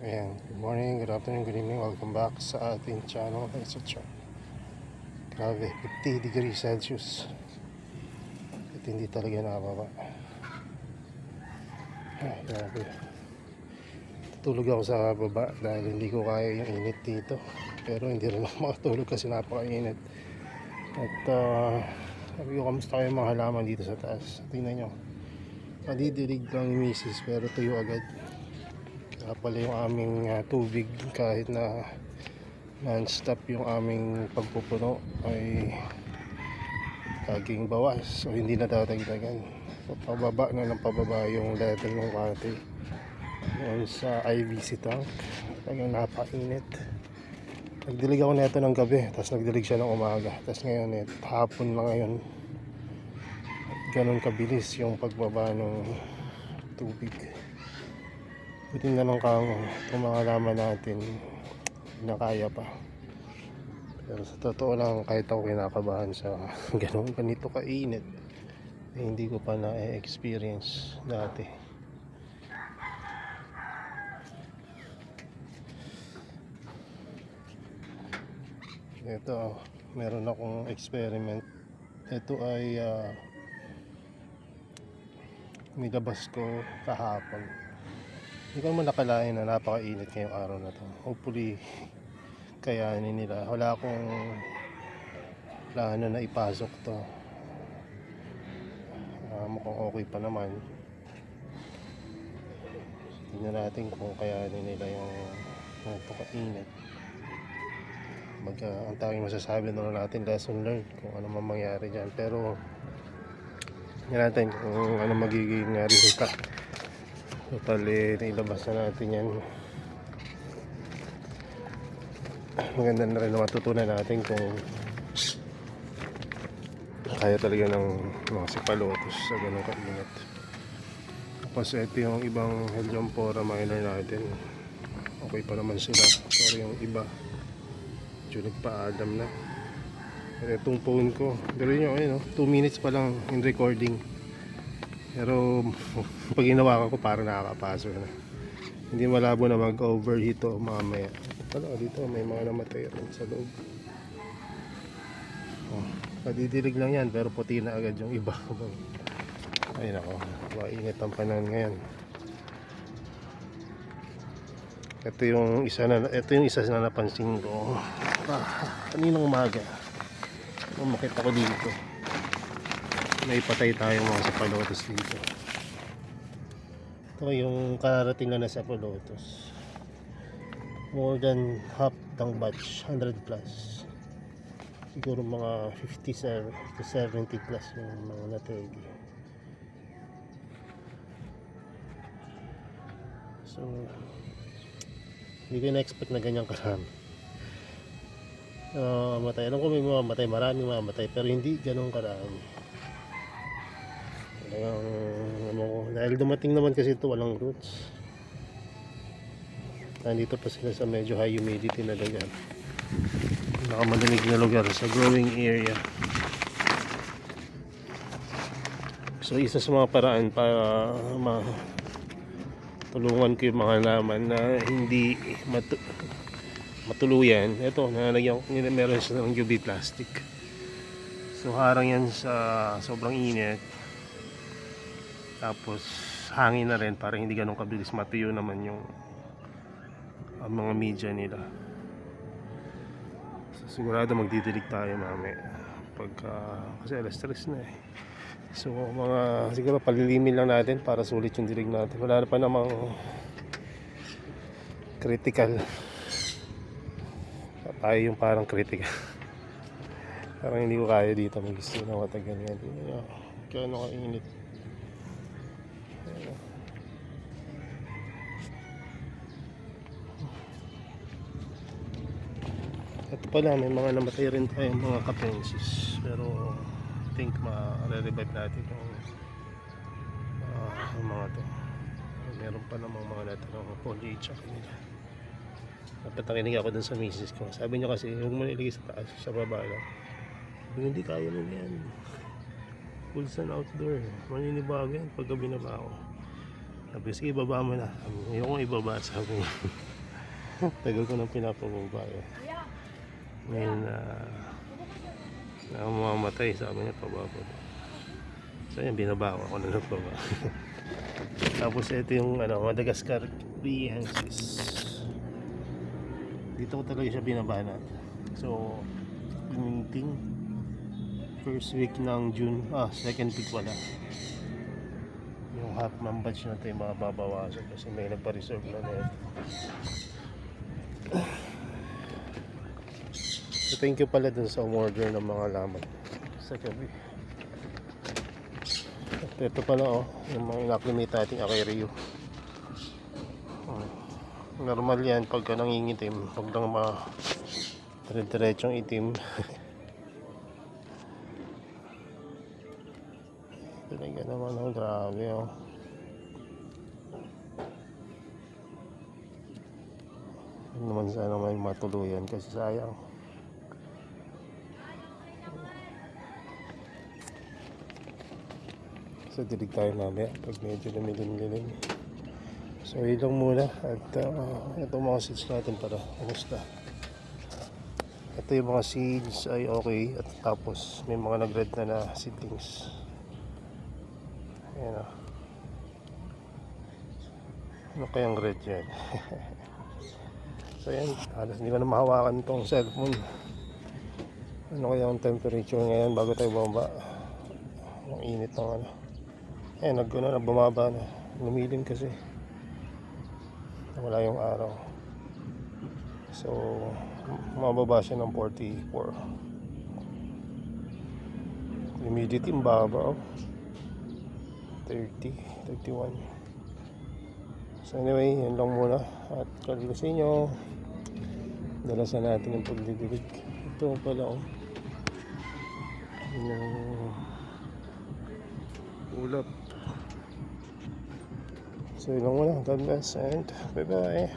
Ayan, good morning, good afternoon, good evening. Welcome back sa ating channel, etc. Grabe, 50 degrees Celsius. At hindi talaga nakababa. Ay, grabe. Tutulog ako sa baba dahil hindi ko kaya yung init dito. Pero hindi rin ako makatulog kasi napakainit. At sabi ko, kamusta kayo mga halaman dito sa taas? Tingnan nyo. Madidilig lang yung misis pero tuyo agad. Kaya pala yung aming tubig kahit na non-stop yung aming pagpupuno ay laging bawas o hindi na dadagdagan. So, pababa na ng pababa yung level ng water doon sa IVC tank. Talagang napakainit. Nagdilig ako neto ng gabi, tapos nagdilig siya ng umaga, tapos ngayon hapon na ngayon. At ganun kabilis yung pagbaba ng tubig. Buti na lang kamo itong mga laman natin na kaya pa. Pero sa totoo lang, kahit ako kinakabahan sa ganito kainit, hindi ko pa na-experience dati. Ito, meron akong experiment. Ito ay nilabas ko kahapon. Hindi ko naman nakalain na napakainit ngayong araw na to. Hopefully kayanin nila. Wala akong plano na ipasok to. Mukhang okay pa naman. Tingnan natin kung kayanin nila yung napakainit. Ang tanging masasabi na natin, lesson learned kung ano man mangyari dyan. Pero tingnan natin kung ano magiging resulta. Total nilabas na natin yan. Maganda na rin na matutunan natin kung kaya talaga ng mga sipalotus sa ganong kainit. Tapos ito yung ibang Helianthera minor natin, okay pa naman sila. Pero yung iba medyo nagpa-adam na. Pero itong phone ko, pero yun, 2 minutes pa lang in recording. Pero pag ginawa ko parang nakakapaso na. Hindi malabo na mag-overheat o mamaya. Dito may mga namatay rin sa loob. Padidilig lang yan pero puti na agad yung iba. Ay nako, mainit ang panahon ngayon. Ito yung isa na napansin ko. Kaninang umaga umakit ako dito, may patay tayong mga sapalotus dito. Ito yung kararating na sapalotus, more than half ng batch, 100 plus, siguro mga 57 to 70 plus yung mga nategi. So hindi ko na-expect na ganyang karami matay. Alam ko may mamatay, maraming mamatay, pero hindi ganun karami. Dahil dumating naman kasi ito, walang roots. Nandito pa sila sa medyo high humidity na lugar, nakamalamig na lugar, sa growing area. So isa sa mga paraan para tulungan ko yung mga halaman na hindi matuluyan, ito meron siya ng UV plastic. So harang yan sa sobrang init, tapos hangin na rin para hindi ganun kabilis matuyo naman yung mga media nila. So sigurado magdidilig tayo mamaya kasi alas 3 na eh. So siguro palilimin lang natin para sulit yung dilig natin. Wala na pa namang critical. Tayo yung parang critical. Parang hindi ko kaya dito, may gusto na matagal yan. Kaya ano kainit. Ito pala, may mga namatay rin tayong mga kapensis, pero I think ma-revive natin yung mga to. Meron pa namang mga natanong foliage sa kanila. Dapat nakinig ako dun sa misis ko. Sabi niya kasi huwag mo nilagay sa taas, sa baba lang. Hindi kaya mo yan, full sun outdoor, maninibago yan pagka binaba ko. Sabi, sige, ibaba mo na. Ayoko ibaba, sabi niya. Tagal ko nang pinapababa eh. Ngayon na mamamatay, sabi niya pababa. So yan, binaba ako na nagpaba. Tapos ito yung Madagascar Riensis. Dito ko talaga siya binaba natin. So, meeting first week ng June, second week pala. Yung half ng batch na ito yung mga babawasan kasi may nagpa-reserve na net. So, thank you pala dun sa umorder ng mga laman sa gabi. At ito pala yung mga inacclimate natin Rio. Normal yan pagka nangingitim, pag lang dire-diretsong itim. Talaga naman grabe Yun naman sana may matuluyan kasi sayang. So dilig tayo mamaya pag medyo lumilim-lilim. So yun lang muna at ito mga seeds natin para kumusta. Ito yung mga seeds ay okay at tapos may mga nag-red na seedlings. Ayan ano kayang red yan? So yan, halos hindi ko na mahawakan itong cellphone. Ano kaya ang temperature ngayon bago tayo bumaba? Ang init ng ayan, bumaba na. Lumilim kasi wala yung araw. So mababa siya ng 44. Humidity ang baba 30, 31. So anyway, yan lang muna. At kalilo sa inyo, dalasan natin yung pagdidilig. Ito pala yung ulap. So yun lang muna. God bless and bye bye.